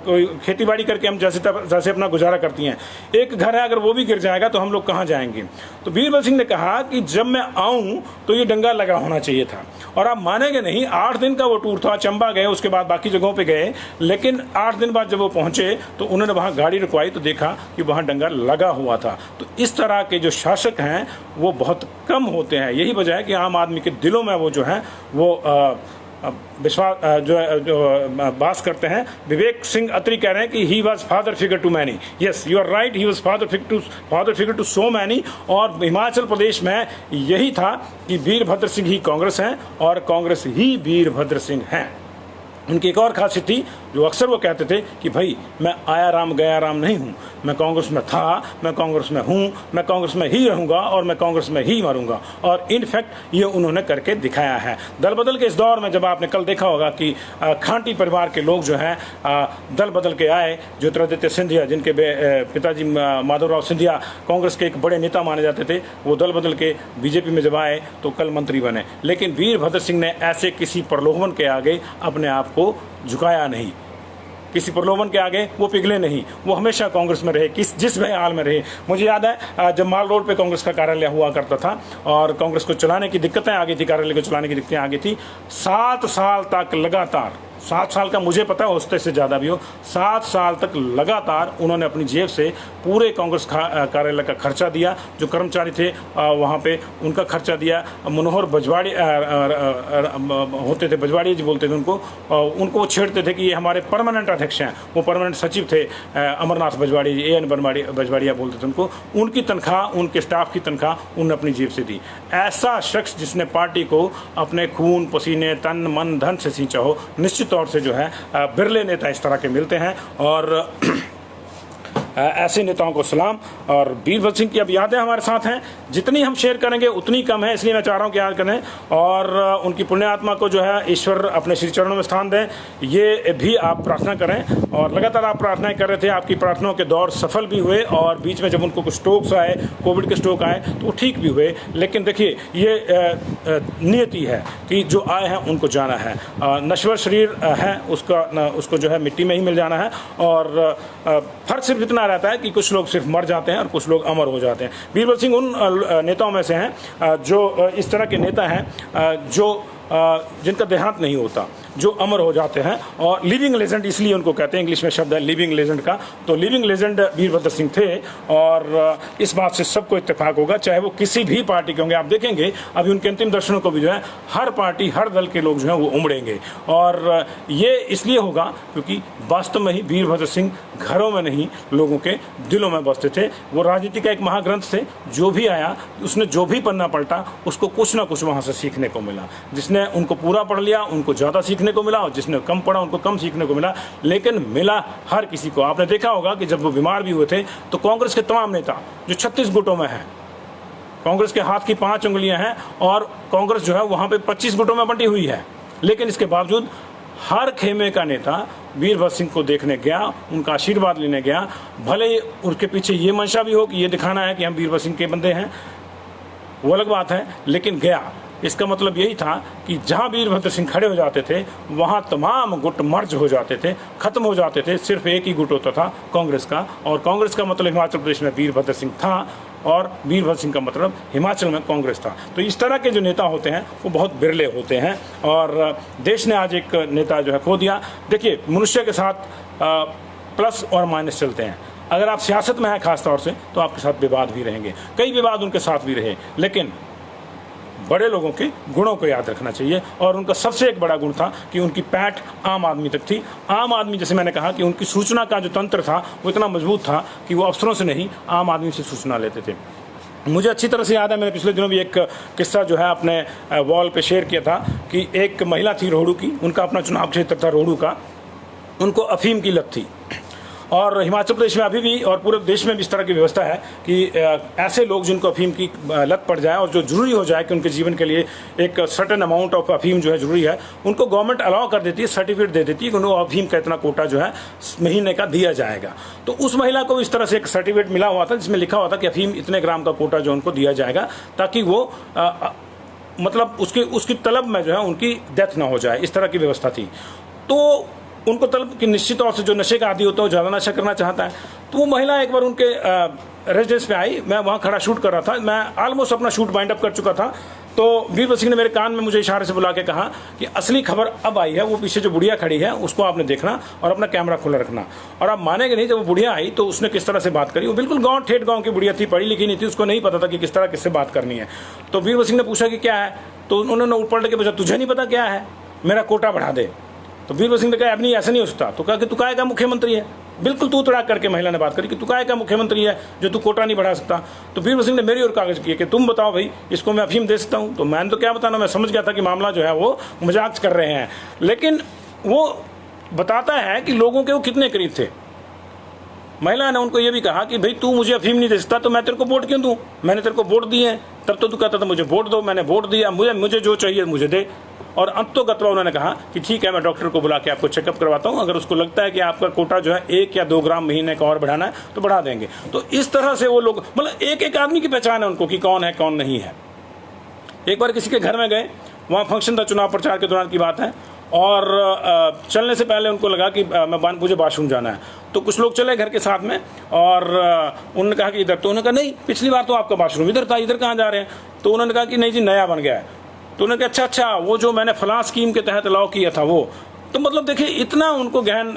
कोई खेतीबाड़ी करके हम जैसे अपना गुजारा करती हैं। एक घर है, अगर वो भी गिर जाएगा तो हम लोग कहाँ जाएंगे। तो वीरभद्र सिंह ने कहा कि जब मैं आऊँ तो ये डंगा लगा होना चाहिए था। और आप मानेंगे नहीं, 8 दिन का वो टूर था। चंबा गए, उसके बाद बाकी जगहों पे गए, लेकिन 8 दिन बाद जब वो पहुंचे तो उन्होंने वहाँ गाड़ी रुकवाई तो देखा कि वहाँ डंगा लगा हुआ था। तो इस तरह के जो शासक हैं वो बहुत कम होते हैं। यही वजह है कि आम आदमी के दिलों में वो जो है वो विश्वास जो बात करते हैं। विवेक सिंह अत्री कह रहे हैं कि he was father figure to many. Yes, you are right, he was father figure to so many. और हिमाचल प्रदेश में यही था कि वीरभद्र सिंह ही कांग्रेस हैं और कांग्रेस ही वीरभद्र सिंह हैं। उनकी एक और खासियत थी, जो अक्सर वो कहते थे कि भाई मैं आया राम गया राम नहीं हूँ, मैं कांग्रेस में था, मैं कांग्रेस में हूँ, मैं कांग्रेस में ही रहूँगा और मैं कांग्रेस में ही मरूँगा। और इनफैक्ट ये उन्होंने करके दिखाया है। दल बदल के इस दौर में जब आपने कल देखा होगा कि खांटी परिवार के लोग जो हैं दल बदल के आए। ज्योतिरादित्य सिंधिया, जिनके पिताजी माधवराव सिंधिया कांग्रेस के एक बड़े नेता माने जाते थे, वो दल बदल के बीजेपी में जब आए तो कल मंत्री बने। लेकिन वीरभद्र सिंह ने ऐसे किसी प्रलोभन के आगे अपने आप को झुकाया नहीं, किसी प्रलोभन के आगे वो पिघले नहीं, वो हमेशा कांग्रेस में रहे, जिस भी हाल में रहे। मुझे याद है जब माल रोड पे कांग्रेस का कार्यालय हुआ करता था और कांग्रेस को चलाने की दिक्कतें आ गई थी, कार्यालय को चलाने की दिक्कतें आ गई थी, 7 साल तक लगातार, 7 साल का मुझे पता है, उससे से ज़्यादा भी हो, 7 साल तक लगातार उन्होंने अपनी जेब से पूरे कांग्रेस कार्यालय का खर्चा दिया। जो कर्मचारी थे वहाँ पे उनका खर्चा दिया। मनोहर बजवाड़ी होते थे, बजवाड़ी जी बोलते थे उनको छेड़ते थे कि ये हमारे परमानेंट अध्यक्ष हैं। वो परमानेंट सचिव थे, अमरनाथ बजवाड़ी जी, AN बजवाड़िया बोलते थे उनको। उनकी तनख्वाह, उनके स्टाफ की तनख्वाह उन्होंने अपनी जेब से दी। ऐसा शख्स जिसने पार्टी को अपने खून पसीने तन मन धन से सींचा हो, निश्चित तौर से जो है बिरले नेता इस तरह के मिलते हैं। और ऐसे नेताओं को सलाम। और वीरभद्र सिंह की अब यादें हमारे साथ हैं, जितनी हम शेयर करेंगे उतनी कम है, इसलिए मैं चाह रहा हूँ कि याद करें और उनकी पुण्य आत्मा को जो है ईश्वर अपने श्री चरणों में स्थान दें, ये भी आप प्रार्थना करें। और लगातार आप प्रार्थनाएं कर रहे थे, आपकी प्रार्थनाओं के दौर सफल भी हुए और बीच में जब उनको कुछ स्ट्रोक्स आए, कोविड के स्ट्रोक आए, तो वो ठीक भी हुए। लेकिन देखिए ये नियति है कि जो आए हैं उनको जाना है, नश्वर शरीर है उसको जो है मिट्टी में ही मिल जाना है। और फर्क सिर्फ इतना रहता है कि कुछ लोग सिर्फ मर जाते हैं और कुछ लोग अमर हो जाते हैं। वीरभद्र सिंह उन नेताओं में से हैं जो इस तरह के नेता हैं जो जिनका देहांत नहीं होता, जो अमर हो जाते हैं। और लिविंग लेजेंड इसलिए उनको कहते हैं, इंग्लिश में शब्द है लिविंग लेजेंड का। तो लिविंग लेजेंड वीरभद्र सिंह थे और इस बात से सबको इत्तेफाक होगा, चाहे वो किसी भी पार्टी के होंगे। आप देखेंगे अभी उनके अंतिम दर्शनों को भी जो है हर पार्टी हर दल के लोग जो हैं वो उमड़ेंगे। और ये इसलिए होगा क्योंकि वास्तव में ही वीरभद्र सिंह घरों में नहीं लोगों के दिलों में बसते थे। वो राजनीति का एक महाग्रंथ थे, जो भी आया उसने जो भी पन्ना पलटा उसको कुछ ना कुछ वहाँ से सीखने को मिला। जिसने उनको पूरा पढ़ लिया उनको ज़्यादा सीखने को मिला और जिसने कम पढ़ा उनको कम सीखने को मिला, लेकिन मिला हर किसी को। आपने देखा होगा कि जब वो बीमार भी हुए थे तो कांग्रेस के तमाम नेता जो 36 गुटों में हैं, कांग्रेस के हाथ की 5 उंगलियां हैं और कांग्रेस जो है वहाँ पे 25 गुटों में बंटी हुई है, लेकिन इसके बावजूद हर खेमे का नेता वीरभद्र सिंह को देखने गया, उनका आशीर्वाद लेने गया। भले ही उसके पीछे ये मंशा भी हो कि ये दिखाना है कि हम वीरभद्र सिंह के बंदे हैं, वो अलग बात है, लेकिन गया। इसका मतलब यही था कि जहां वीरभद्र सिंह खड़े हो जाते थे वहां तमाम गुट मर्ज हो जाते थे, खत्म हो जाते थे। सिर्फ एक ही गुट होता था कांग्रेस का, और कांग्रेस का मतलब हिमाचल प्रदेश में वीरभद्र सिंह था और वीरभद्र सिंह का मतलब हिमाचल में कांग्रेस था। तो इस तरह के जो नेता होते हैं वो बहुत बिरले होते हैं और देश ने आज एक नेता जो है खो दिया। देखिए मनुष्य के साथ प्लस और माइनस चलते हैं। अगर आप सियासत में हैं खास तौर से तो आपके साथ विवाद भी रहेंगे, कई विवाद उनके साथ भी रहे, लेकिन बड़े लोगों के गुणों को याद रखना चाहिए। और उनका सबसे एक बड़ा गुण था कि उनकी पैठ आम आदमी तक थी। आम आदमी, जैसे मैंने कहा कि उनकी सूचना का जो तंत्र था वो इतना मजबूत था कि वो अफसरों से नहीं आम आदमी से सूचना लेते थे। मुझे अच्छी तरह से याद है, मैंने पिछले दिनों भी एक किस्सा जो है अपने वॉल पे शेयर किया था कि एक महिला थी रोहड़ू की, उनका अपना चुनाव क्षेत्र था रोहड़ू का, उनको अफीम की लत थी। और हिमाचल प्रदेश में अभी भी और पूरे देश में भी इस तरह की व्यवस्था है कि ऐसे लोग जिनको अफीम की लत पड़ जाए और जो जरूरी हो जाए कि उनके जीवन के लिए एक सर्टेन अमाउंट ऑफ अफीम जो है जरूरी है, उनको गवर्नमेंट अलाउ कर देती है, सर्टिफिकेट दे देती है कि उनको अफीम का इतना कोटा जो है महीने का दिया जाएगा। तो उस महिला को इस तरह से एक सर्टिफिकेट मिला हुआ था जिसमें लिखा हुआ था कि अफीम इतने ग्राम का कोटा जो उनको दिया जाएगा, ताकि वो मतलब उसकी तलब में जो है उनकी डेथ ना हो जाए। इस तरह की व्यवस्था थी। तो उनको तलब कि निश्चित तौर से जो नशे का आदी होता है वो ज़्यादा नशा करना चाहता है। तो वो महिला एक बार उनके रेजिडेंस पे आई, मैं वहाँ खड़ा शूट कर रहा था, मैं ऑलमोस्ट अपना शूट वाइंड अप कर चुका था। तो वीरभद्र सिंह ने मेरे कान में मुझे इशारे से बुला के कहा कि असली खबर अब आई है, वो पीछे जो बुढ़िया खड़ी है उसको आपने देखना और अपना कैमरा खुला रखना। और आप मानेंगे नहीं, जब वो बुढ़िया आई तो उसने किस तरह से बात करी। वो बिल्कुल ठेठ गाँव की बुढ़िया थी, पढ़ी लिखी नहीं थी, उसको नहीं पता था कि किस तरह किससे बात करनी है। तो वीरभद्र सिंह ने पूछा कि क्या है, तो उन्होंने ऊपर के पूछा तुझे नहीं पता क्या है, मेरा कोटा बढ़ा दे। तो वीरभद्र सिंह ने कहा अब नहीं, ऐसा नहीं हो सकता। तो कहा कि तू काहे का मुख्यमंत्री है, बिल्कुल तू तड़ाक करके महिला ने बात करी कि तू काहे का मुख्यमंत्री है जो तू कोटा नहीं बढ़ा सकता। तो वीरभद्र सिंह ने मेरी ओर कागज किए कि तुम बताओ भाई, इसको मैं अफीम दे सकता हूँ। तो मैंने तो क्या बताना, मैं समझ गया था कि मामला जो है वो मजाक कर रहे हैं, लेकिन वो बताता है कि लोगों के वो कितने करीब थे। महिला ने उनको ये भी कहा कि भाई तू मुझे अफीम नहीं दे सकता तो मैं तेरे को वोट क्यों दूं, मैंने तेरे को वोट दिए हैं, तब तो तू कहता था मुझे वोट दो, मैंने वोट दिया, मुझे जो चाहिए मुझे दे। और अंतोगत्वा उन्होंने कहा कि ठीक है, मैं डॉक्टर को बुला के आपको चेकअप करवाता हूं, अगर उसको लगता है कि आपका कोटा जो है 1 या 2 ग्राम महीने का और बढ़ाना है तो बढ़ा देंगे। तो इस तरह से वो लोग, मतलब एक एक आदमी की पहचान है उनको कि कौन है कौन नहीं है। एक बार किसी के घर में गए, वहाँ फंक्शन था, चुनाव प्रचार के दौरान की बात है, और चलने से पहले उनको लगा कि मुझे वॉशरूम जाना है। तो कुछ लोग चले घर के साथ में और उन्होंने कहा कि इधर, तो उन्होंने कहा नहीं, पिछली बार तो आपका वॉशरूम इधर था, इधर कहाँ जा रहे हैं। तो उन्होंने कहा कि नहीं जी, नया बन गया है। तो उन्होंने कहा अच्छा, वो जो मैंने फलां स्कीम के तहत अलाउ किया था वो। तो मतलब देखिए, इतना उनको गहन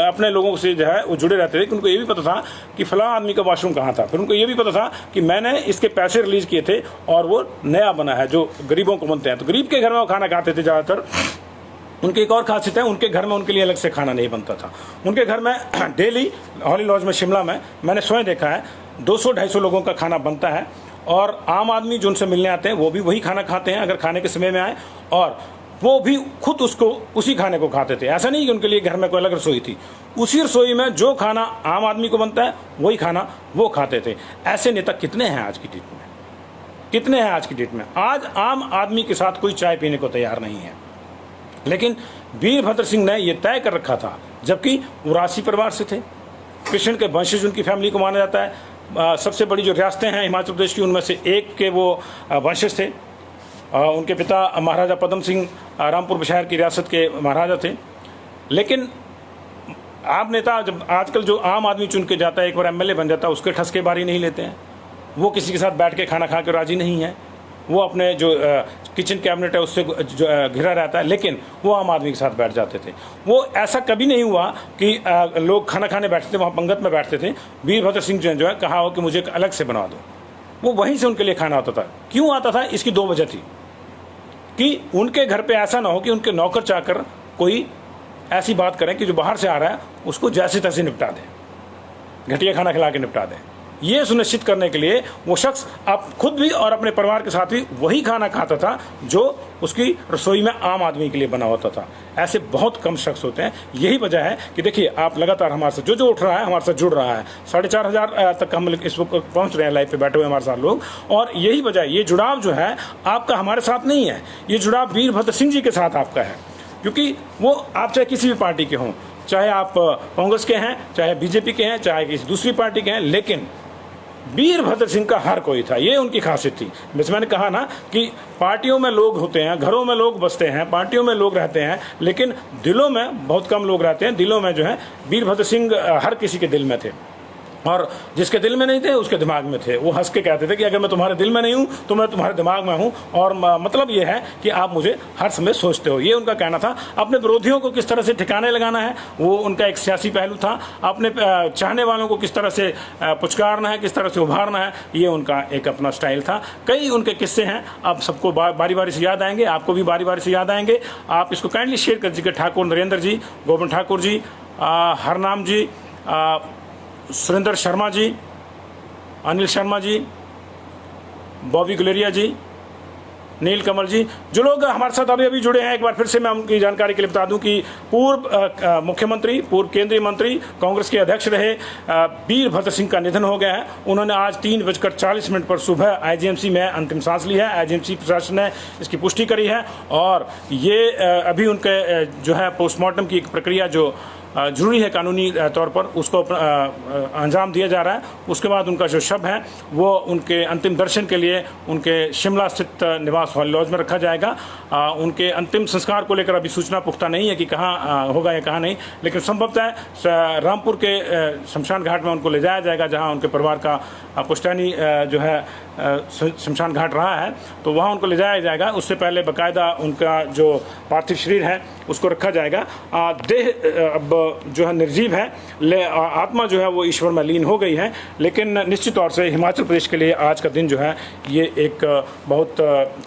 अपने लोगों से जो है वो जुड़े रहते थे कि उनको ये भी पता था कि फलां आदमी का वॉशरूम कहाँ था। फिर उनको ये भी पता था कि मैंने इसके पैसे रिलीज किए थे और वो नया बना है जो गरीबों को बनते हैं। तो गरीब के घर में वो खाना खाते थे ज़्यादातर। उनकी एक और खासियत है, उनके घर में उनके लिए अलग से खाना नहीं बनता था। उनके घर में डेली हॉली लॉज में शिमला में मैंने स्वयं देखा है 200-250 लोगों का खाना बनता है, और आम आदमी जो उनसे मिलने आते हैं वो भी वही खाना खाते हैं अगर खाने के समय में आए। और वो भी खुद उसको उसी खाने को खाते थे। ऐसा नहीं कि उनके लिए घर में कोई अलग रसोई थी, उसी रसोई में जो खाना आम आदमी को बनता है वही खाना वो खाते थे। ऐसे नेता कितने हैं आज की डेट में, कितने हैं आज की डेट में। आज आम आदमी के साथ कोई चाय पीने को तैयार नहीं है। लेकिन वीरभद्र सिंह ने यह तय कर रखा था, जबकि उरासी परिवार से थे, कृष्ण के वंशज उनकी फैमिली को माना जाता है। सबसे बड़ी जो रियासतें हैं हिमाचल प्रदेश की, उनमें से एक के वो वंशज थे। उनके पिता महाराजा पदम सिंह रामपुर बुशहर की रियासत के महाराजा थे। लेकिन आप नेता जब आजकल जो आम आदमी चुन के जाता है, एक बार एमएलए बन जाता है, उसके ठसके बारी नहीं लेते हैं। वो किसी के साथ बैठ के खाना खा के राजी नहीं है। वो अपने जो किचन कैबिनेट है उससे घिरा रहता है, लेकिन वो आम आदमी के साथ बैठ जाते थे। वो ऐसा कभी नहीं हुआ कि लोग खाना खाने बैठते थे, वहाँ पंगत में बैठते थे। वीरभद्र सिंह जो है कहा हो कि मुझे अलग से बना दो, वो वहीं से उनके लिए खाना आता था। क्यों आता था? इसकी दो वजह थी कि उनके घर पे ऐसा ना हो कि उनके नौकर चाकर कोई ऐसी बात करें कि जो बाहर से आ रहा है उसको जैसे तैसे निपटा दें, घटिया खाना खिला के निपटा दें। ये सुनिश्चित करने के लिए वो शख्स आप खुद भी और अपने परिवार के साथ भी वही खाना खाता था जो उसकी रसोई में आम आदमी के लिए बना होता था। ऐसे बहुत कम शख्स होते हैं। यही वजह है कि देखिए, आप लगातार हमारे साथ जो उठ रहा है हमारे साथ जुड़ रहा है। 4,500 तक हम इस वक्त पहुंच रहे हैं, लाइव पे बैठे हुए हमारे साथ लोग। और यही वजह, ये जुड़ाव जो है आपका हमारे साथ नहीं है, ये जुड़ाव वीरभद्र सिंह जी के साथ आपका है। क्योंकि वो आप चाहे किसी भी पार्टी के हों, चाहे आप कांग्रेस के हैं, चाहे बीजेपी के हैं, चाहे किसी दूसरी पार्टी के हैं, लेकिन वीरभद्र सिंह का हर कोई था। ये उनकी खासियत थी। जैसे मैंने कहा ना कि पार्टियों में लोग होते हैं, घरों में लोग बसते हैं, पार्टियों में लोग रहते हैं, लेकिन दिलों में बहुत कम लोग रहते हैं। दिलों में जो है वीरभद्र सिंह हर किसी के दिल में थे, और जिसके दिल में नहीं थे उसके दिमाग में थे। वो हंस के कहते थे कि अगर मैं तुम्हारे दिल में नहीं हूँ तो मैं तुम्हारे दिमाग में हूँ, और मतलब ये है कि आप मुझे हर समय सोचते हो। ये उनका कहना था। अपने विरोधियों को किस तरह से ठिकाने लगाना है, वो उनका एक सियासी पहलू था। अपने चाहने वालों को किस तरह से पुचकारना है, किस तरह से उभारना है, ये उनका एक अपना स्टाइल था। कई उनके किस्से हैं, आप सबको बारी बारी से याद आएंगे, आपको भी बारी बारी से याद आएंगे। आप इसको काइंडली शेयर कर दीजिए। ठाकुर नरेंद्र जी, गोविंद ठाकुर जी, हरनाम जी, सुरेंद्र शर्मा जी, अनिल शर्मा जी, बॉबी गुलेरिया जी, नील कमल जी, जो लोग हमारे साथ अभी जुड़े हैं, एक बार फिर से मैं उनकी जानकारी के लिए बता दूं कि पूर्व मुख्यमंत्री, पूर्व केंद्रीय मंत्री, कांग्रेस के अध्यक्ष रहे वीरभद्र सिंह का निधन हो गया है। उन्होंने आज 3:40 पर सुबह आईजीएमसी में अंतिम सांस ली है। आईजीएमसी प्रशासन ने इसकी पुष्टि करी है, और ये अभी उनके जो है पोस्टमार्टम की एक प्रक्रिया जो जरूरी है कानूनी तौर पर, उसको अंजाम दिया जा रहा है। उसके बाद उनका जो शव है वो उनके अंतिम दर्शन के लिए उनके शिमला स्थित निवास हॉल लॉज में रखा जाएगा। उनके अंतिम संस्कार को लेकर अभी सूचना पुख्ता नहीं है कि कहाँ होगा या कहाँ नहीं, लेकिन संभवतः रामपुर के शमशान घाट में उनको ले जाया जाएगा, जहाँ उनके परिवार का पुश्तैनी जो है शमशान घाट रहा है, तो वहाँ उनको ले जाया जाएगा। उससे पहले बाकायदा उनका जो पार्थिव शरीर है उसको रखा जाएगा। देह अब जो है निर्जीव है, आत्मा जो है वो ईश्वर में लीन हो गई है। लेकिन निश्चित तौर से हिमाचल प्रदेश के लिए आज का दिन जो है ये एक बहुत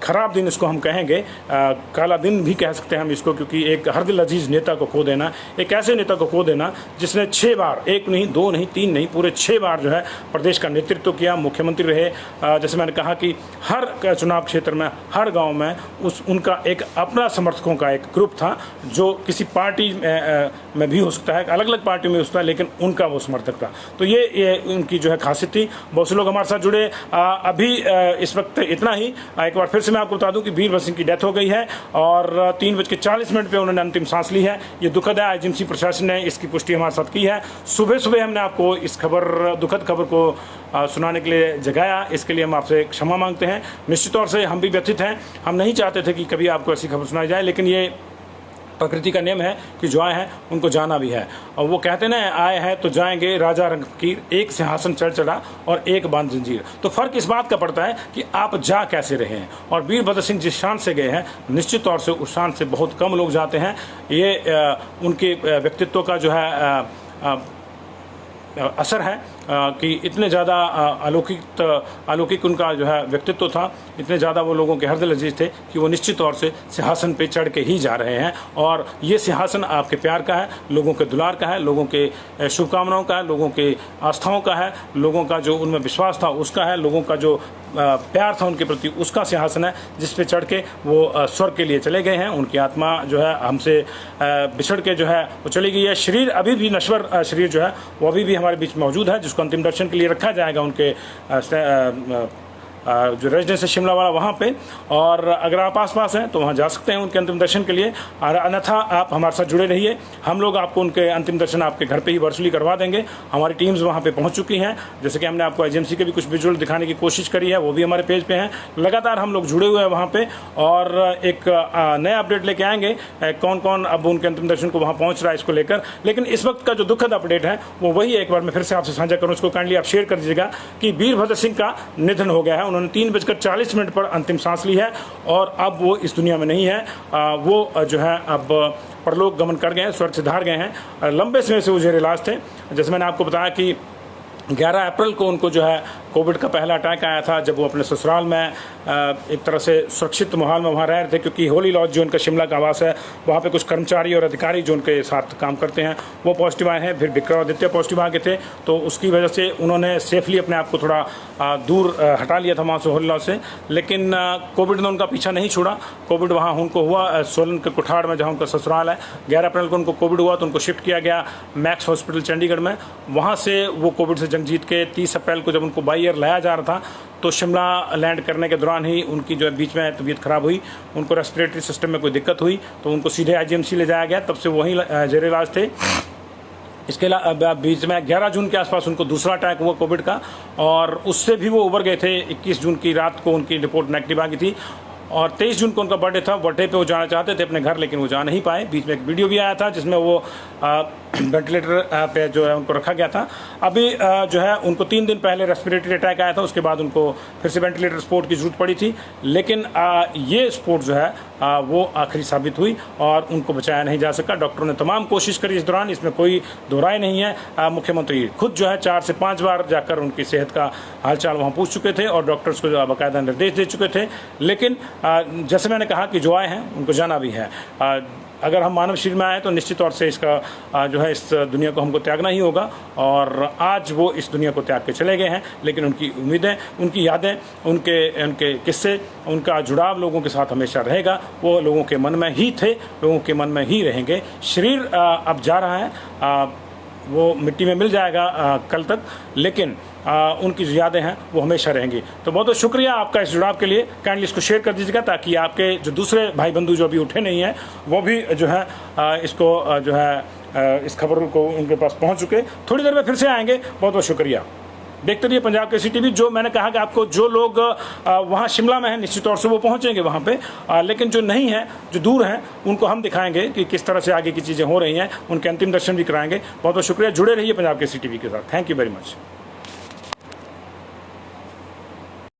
ख़राब दिन इसको हम कहेंगे, काला दिन भी कह सकते हैं हम इसको, क्योंकि एक हर दिल अजीज़ नेता को खो देना, एक ऐसे नेता को खो देना जिसने 6 बार, 1 नहीं, 2 नहीं, 3 नहीं, पूरे 6 बार जो है प्रदेश का नेतृत्व किया, मुख्यमंत्री रहे। जैसे मैंने कहा कि हर चुनाव क्षेत्र में, हर गाँव में उनका एक अपना समर्थकों का एक ग्रुप था, जो किसी पार्टी में भी हो सकता है, अलग अलग पार्टियों में हो सकता है, लेकिन उनका वो समर्थक था। तो ये उनकी जो है खासियत थी। बहुत से लोग हमारे साथ जुड़े। अभी इस वक्त इतना ही। एक बार फिर से मैं आपको बता दूं कि वीरभद्र सिंह की डेथ हो गई है, और 3:40 पे उन्होंने अंतिम सांस ली है। ये दुखद है। आईजीएमसी प्रशासन ने इसकी पुष्टि हमारे साथ की है। सुबह सुबह हमने आपको इस दुखद खबर को सुनाने के लिए जगाया, इसके लिए हम आपसे क्षमा मांगते हैं। निश्चित तौर से हम भी व्यथित हैं। हम नहीं चाहते थे कि कभी आपको ऐसी खबर सुनाई जाए, लेकिन ये प्रकृति का नियम है कि जो आए हैं उनको जाना भी है। और वो कहते ना, आए हैं तो जाएंगे, राजा रंग फकीर, एक सिंहासन चढ़ चढ़ा और एक बांध जंजीर। तो फर्क इस बात का पड़ता है कि आप जा कैसे रहे हैं। और वीरभद्र सिंह जिस शान से गए हैं, निश्चित तौर से उस शान से बहुत कम लोग जाते हैं। ये उनके व्यक्तित्व का जो है असर है कि इतने ज़्यादा अलौकिक उनका जो है व्यक्तित्व था, इतने ज़्यादा वो लोगों के हृदय अजीज थे कि वो निश्चित तौर से सिंहासन पे चढ़ के ही जा रहे हैं। और ये सिंहासन आपके प्यार का है, लोगों के दुलार का है, लोगों के शुभकामनाओं का है, लोगों के आस्थाओं का है, लोगों का जो उनमें विश्वास था उसका है, लोगों का जो प्यार था उनके प्रति उसका सिंहासन है, जिस पे चढ़ के वो स्वर्ग के लिए चले गए हैं। उनकी आत्मा जो है हमसे बिछड़ के जो है वो चली गई है। शरीर अभी भी नश्वर शरीर जो है वो अभी भी हमारे बीच मौजूद है, जिसको अंतिम दर्शन के लिए रखा जाएगा उनके जो रेजिडेंस है शिमला वाला वहाँ पे। और अगर आप आसपास हैं तो वहाँ जा सकते हैं उनके अंतिम दर्शन के लिए, और अन्यथा आप हमारे साथ जुड़े रहिए। हम लोग आपको उनके अंतिम दर्शन आपके घर पे ही वर्चुअली करवा देंगे। हमारी टीम्स वहाँ पे पहुँच चुकी हैं, जैसे कि हमने आपको आईजीएमसी के भी कुछ विजुअल दिखाने की कोशिश करी है, वो भी हमारे पेज पे हैं। लगातार हम लोग जुड़े हुए हैं वहाँ पे, और एक नया अपडेट लेके आएंगे कौन कौन अब उनके अंतिम दर्शन को वहाँ पहुँच रहा है इसको लेकर। लेकिन इस वक्त का जो दुखद अपडेट है वो वही एक बार मैं फिर से आपसे साझा करूँ, उसको काइंडली आप शेयर कर दीजिएगा कि वीरभद्र सिंह का निधन हो गया है। उन्होंने 3:40 पर अंतिम सांस ली है और अब वो इस दुनिया में नहीं है। वो जो है अब परलोक गमन कर गए हैं, स्वर्ग सिधार गए हैं। लंबे समय से वो जेर इलाज थे। जैसे मैंने आपको बताया कि 11 अप्रैल को उनको जो है कोविड का पहला अटैक आया था, जब वो अपने ससुराल में एक तरह से सुरक्षित माहौल में वहाँ रह रहे थे, क्योंकि होली लॉज जो उनका शिमला का आवास है वहाँ पे कुछ कर्मचारी और अधिकारी जो उनके साथ काम करते हैं वो पॉजिटिव आए हैं। फिर विक्रमादित्य पॉजिटिव आ गए थे, तो उसकी वजह से उन्होंने सेफली अपने आप को थोड़ा दूर हटा लिया था वहाँ से, होली लॉज से। लेकिन कोविड ने उनका पीछा नहीं छोड़ा। कोविड वहाँ उनको हुआ सोलन के कुठाड़ में, जहाँ उनका ससुराल है। 11 अप्रैल को उनको कोविड हुआ तो उनको शिफ्ट किया गया मैक्स हॉस्पिटल चंडीगढ़ में। वहाँ से वो कोविड से जंग जीत के 30 अप्रैल को जब उनको बाई एयर लाया जा रहा था तो शिमला लैंड करने के दौरान ही उनकी जो है बीच में तबीयत खराब हुई, उनको रेस्पिरेटरी सिस्टम में कोई दिक्कत हुई, तो उनको सीधे आईजीएमसी ले जाया गया। तब से वहीं जेर इलाज थे। इसके अलावा बीच में 11 जून के आसपास उनको दूसरा अटैक हुआ कोविड का, और उससे भी वो उबर गए थे। 21 जून की रात को उनकी रिपोर्ट नेगेटिव आ गई थी, और 23 जून को उनका बर्थडे था। बर्थडे पे वो जाना चाहते थे अपने घर, लेकिन वो जा नहीं पाए। बीच में एक वीडियो भी आया था जिसमें वो वेंटिलेटर पे जो है उनको रखा गया था। अभी जो है उनको 3 दिन पहले रेस्पिरेटरी अटैक आया था, उसके बाद उनको फिर से वेंटिलेटर सपोर्ट की जरूरत पड़ी थी। लेकिन ये सपोर्ट जो है वो आखिरी साबित हुई और उनको बचाया नहीं जा सका। डॉक्टरों ने तमाम कोशिश करी इस दौरान, इसमें कोई दो राय नहीं है। मुख्यमंत्री खुद जो है 4 से 5 बार जाकर उनकी सेहत का हालचाल वहाँ पूछ चुके थे और डॉक्टर्स को जो बाकायदा निर्देश दे चुके थे। लेकिन जैसे मैंने कहा कि जो आए हैं उनको जाना भी है। अगर हम मानव शरीर में आए तो निश्चित तौर से इसका जो है इस दुनिया को हमको त्यागना ही होगा, और आज वो इस दुनिया को त्याग के चले गए हैं। लेकिन उनकी उम्मीदें, उनकी यादें, उनके किस्से, उनका जुड़ाव लोगों के साथ हमेशा रहेगा। वो लोगों के मन में ही थे, लोगों के मन में ही रहेंगे। शरीर अब जा रहा है, वो मिट्टी में मिल जाएगा कल तक, लेकिन उनकी जो यादें हैं वो हमेशा रहेंगी। तो बहुत बहुत शुक्रिया आपका इस जुड़ाव के लिए। काइंडली इसको शेयर कर दीजिएगा ताकि आपके जो दूसरे भाई बंधु जो अभी उठे नहीं हैं वो भी जो है इसको जो है इस खबर को उनके पास पहुंच चुके। थोड़ी देर में फिर से आएंगे। बहुत बहुत शुक्रिया। देखते रहिए पंजाब केसरी टीवी। जो मैंने कहा कि आपको जो लोग वहाँ शिमला में हैं निश्चित तौर से वो पहुँचेंगे वहाँ पे, लेकिन जो नहीं हैं, जो दूर हैं, उनको हम दिखाएंगे कि किस तरह से आगे की चीज़ें हो रही हैं। उनके अंतिम दर्शन भी कराएंगे। बहुत बहुत शुक्रिया। जुड़े रहिए पंजाब केसरी टीवी के साथ। Thank you very much.